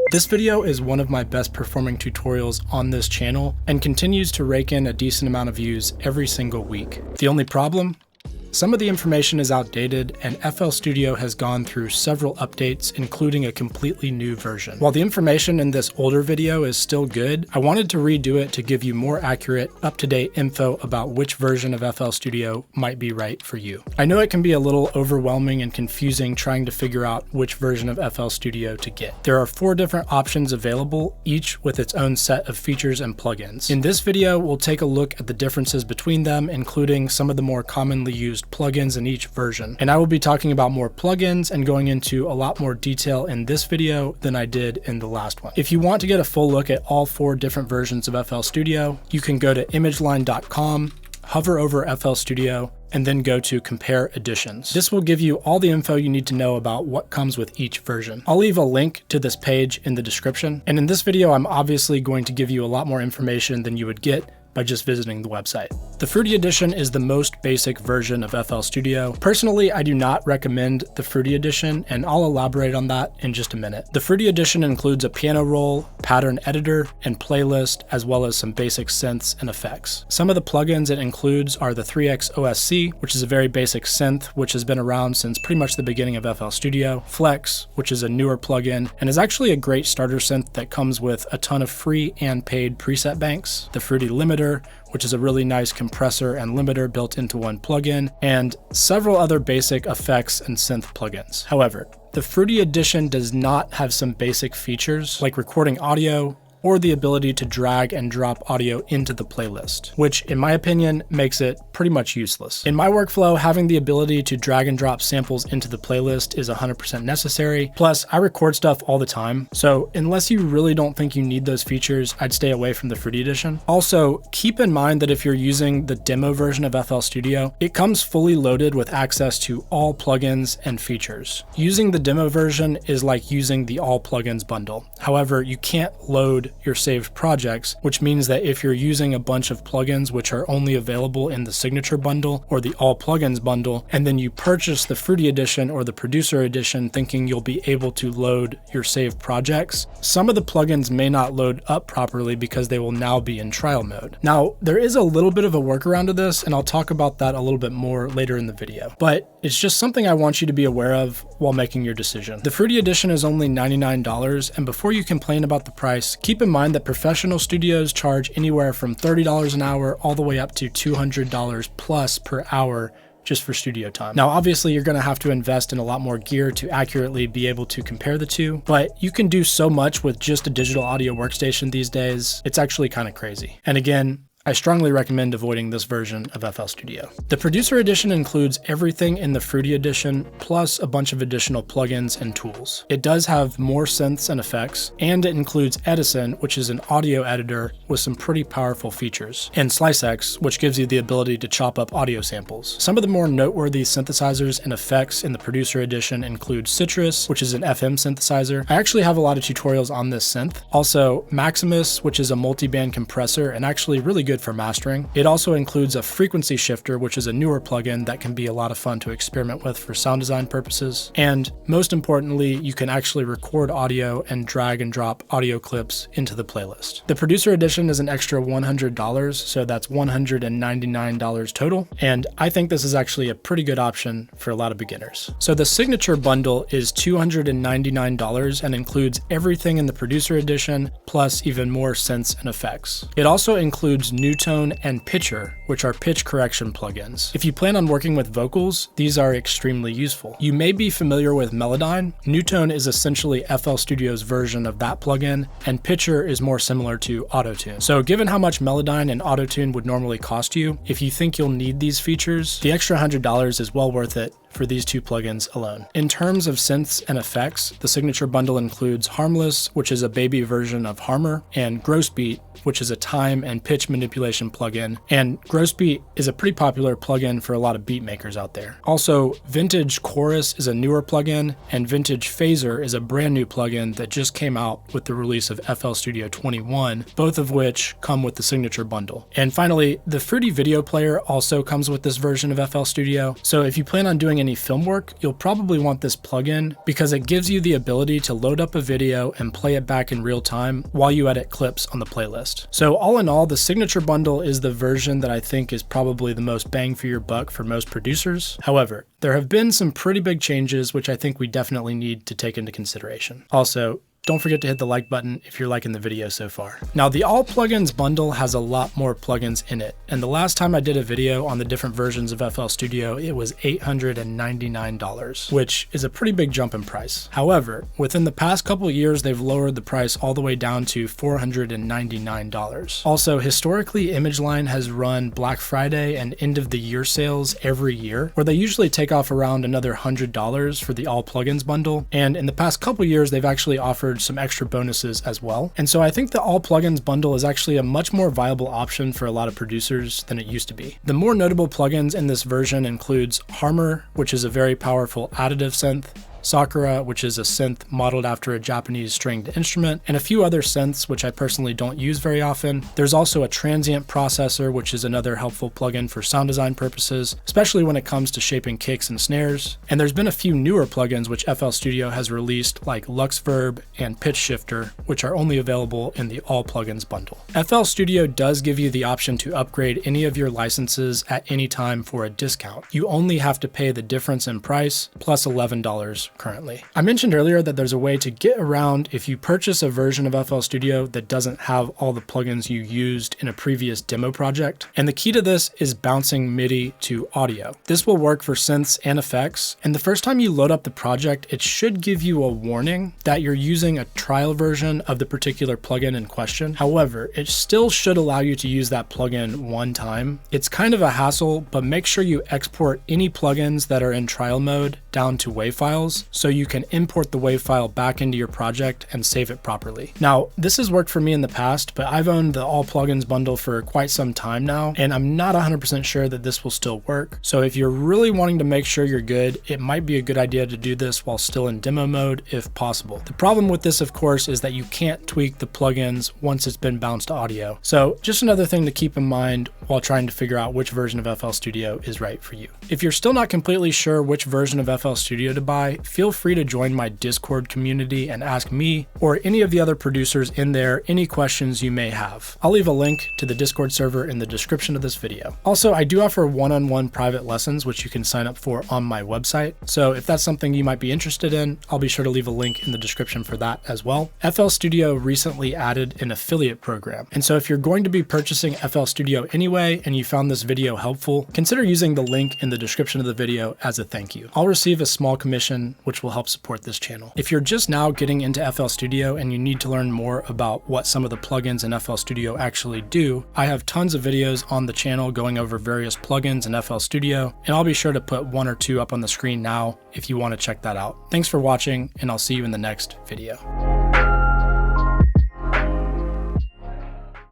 This video is one of my best performing tutorials on this channel and continues to rake in a decent amount of views every single week. The only problem? Some of the information is outdated, and FL Studio has gone through several updates, including a completely new version. While the information in this older video is still good, I wanted to redo it to give you more accurate, up-to-date info about which version of FL Studio might be right for you. I know it can be a little overwhelming and confusing trying to figure out which version of FL Studio to get. There are 4 different options available, each with its own set of features and plugins. In this video, we'll take a look at the differences between them, including some of the more commonly used plugins in each version. And I will be talking about more plugins and going into a lot more detail in this video than I did in the last one. If you want to get a full look at all 4 different versions of FL Studio, you can go to imageline.com, hover over FL Studio, and then go to Compare Editions. This will give you all the info you need to know about what comes with each version. I'll leave a link to this page in the description. And in this video, I'm obviously going to give you a lot more information than you would get by just visiting the website. The Fruity Edition is the most basic version of FL Studio. Personally, I do not recommend the Fruity Edition, and I'll elaborate on that in just a minute. The Fruity Edition includes a piano roll, pattern editor, and playlist, as well as some basic synths and effects. Some of the plugins it includes are the 3X OSC, which is a very basic synth, which has been around since pretty much the beginning of FL Studio, Flex, which is a newer plugin, and is actually a great starter synth that comes with a ton of free and paid preset banks, the Fruity Limiter, which is a really nice compressor and limiter built into one plugin, and several other basic effects and synth plugins. However, the Fruity Edition does not have some basic features like recording audio or the ability to drag and drop audio into the playlist, which in my opinion makes it pretty much useless. In my workflow, having the ability to drag and drop samples into the playlist is 100% necessary. Plus, I record stuff all the time, so unless you really don't think you need those features, I'd stay away from the Fruity Edition. Also, keep in mind that if you're using the demo version of FL Studio, it comes fully loaded with access to all plugins and features. Using the demo version is like using the all plugins bundle. However, you can't load your saved projects, which means that if you're using a bunch of plugins which are only available in the signature bundle or the all plugins bundle, and then you purchase the Fruity Edition or the producer edition thinking you'll be able to load your saved projects, some of the plugins may not load up properly because they will now be in trial mode. Now, there is a little bit of a workaround to this, and I'll talk about that a little bit more later in the video, but it's just something I want you to be aware of while making your decision. The Fruity Edition is only $99, and before you complain about the price, keep in mind that professional studios charge anywhere from $30 an hour all the way up to $200 plus per hour just for studio time. Now, obviously, you're gonna have to invest in a lot more gear to accurately be able to compare the two, but you can do so much with just a digital audio workstation these days. It's actually kind of crazy. And again, I strongly recommend avoiding this version of FL Studio. The Producer Edition includes everything in the Fruity Edition, plus a bunch of additional plugins and tools. It does have more synths and effects, and it includes Edison, which is an audio editor with some pretty powerful features, and SliceX, which gives you the ability to chop up audio samples. Some of the more noteworthy synthesizers and effects in the Producer Edition include Citrus, which is an FM synthesizer. I actually have a lot of tutorials on this synth. Also, Maximus, which is a multi-band compressor and actually really good for mastering. It also includes a frequency shifter, which is a newer plugin that can be a lot of fun to experiment with for sound design purposes. And most importantly, you can actually record audio and drag and drop audio clips into the playlist. The Producer Edition is an extra $100, so that's $199 total. And I think this is actually a pretty good option for a lot of beginners. So the Signature bundle is $299 and includes everything in the Producer Edition, plus even more synths and effects. It also includes NuTone and Pitcher, which are pitch correction plugins. If you plan on working with vocals, these are extremely useful. You may be familiar with Melodyne. NuTone is essentially FL Studio's version of that plugin, and Pitcher is more similar to Auto-Tune. So given how much Melodyne and Auto-Tune would normally cost you, if you think you'll need these features, the extra $100 is well worth it for these 2 plugins alone. In terms of synths and effects, the Signature bundle includes Harmless, which is a baby version of Harmor, and Grossbeat, which is a time and pitch manipulation plugin. And Grossbeat is a pretty popular plugin for a lot of beat makers out there. Also, Vintage Chorus is a newer plugin, and Vintage Phaser is a brand new plugin that just came out with the release of FL Studio 21, both of which come with the Signature bundle. And finally, the Fruity Video Player also comes with this version of FL Studio. So if you plan on doing doing any film work, you'll probably want this plugin because it gives you the ability to load up a video and play it back in real time while you edit clips on the playlist. So all in all, the Signature Bundle is the version that I think is probably the most bang for your buck for most producers. However, there have been some pretty big changes which I think we definitely need to take into consideration. Also, don't forget to hit the like button if you're liking the video so far. Now, the All Plugins bundle has a lot more plugins in it, and the last time I did a video on the different versions of FL Studio, it was $899, which is a pretty big jump in price. However, within the past couple years, they've lowered the price all the way down to $499. Also, historically, ImageLine has run Black Friday and end of the year sales every year, where they usually take off around another $100 for the All Plugins bundle, and in the past couple years, they've actually offered some extra bonuses as well. And so I think the All Plugins bundle is actually a much more viable option for a lot of producers than it used to be. The more notable plugins in this version includes Harmor, which is a very powerful additive synth, Sakura, which is a synth modeled after a Japanese stringed instrument, and a few other synths which I personally don't use very often. There's also a transient processor, which is another helpful plugin for sound design purposes, especially when it comes to shaping kicks and snares. And there's been a few newer plugins which FL Studio has released, like LuxVerb and Pitch Shifter, which are only available in the All Plugins bundle. FL Studio does give you the option to upgrade any of your licenses at any time for a discount. You only have to pay the difference in price plus $11 currently. I mentioned earlier that there's a way to get around if you purchase a version of FL Studio that doesn't have all the plugins you used in a previous demo project. And the key to this is bouncing MIDI to audio. This will work for synths and effects. And the first time you load up the project, it should give you a warning that you're using a trial version of the particular plugin in question. However, it still should allow you to use that plugin one time. It's kind of a hassle, but make sure you export any plugins that are in trial mode down to WAV files so you can import the WAV file back into your project and save it properly. Now, this has worked for me in the past, but I've owned the All Plugins bundle for quite some time now, and I'm not 100% sure that this will still work. So if you're really wanting to make sure you're good, it might be a good idea to do this while still in demo mode if possible. The problem with this, of course, is that you can't tweak the plugins once it's been bounced to audio. So just another thing to keep in mind while trying to figure out which version of FL Studio is right for you. If you're still not completely sure which version of FL Studio to buy, feel free to join my Discord community and ask me or any of the other producers in there any questions you may have. I'll leave a link to the Discord server in the description of this video. Also, I do offer one-on-one private lessons which you can sign up for on my website. So if that's something you might be interested in, I'll be sure to leave a link in the description for that as well. FL Studio recently added an affiliate program. And so if you're going to be purchasing FL Studio anyway and you found this video helpful, consider using the link in the description of the video as a thank you. I'll receive a small commission which will help support this channel. If you're just now getting into FL Studio and you need to learn more about what some of the plugins in FL Studio actually do, I have tons of videos on the channel going over various plugins in FL Studio, and I'll be sure to put one or two up on the screen now if you want to check that out. Thanks for watching, and I'll see you in the next video.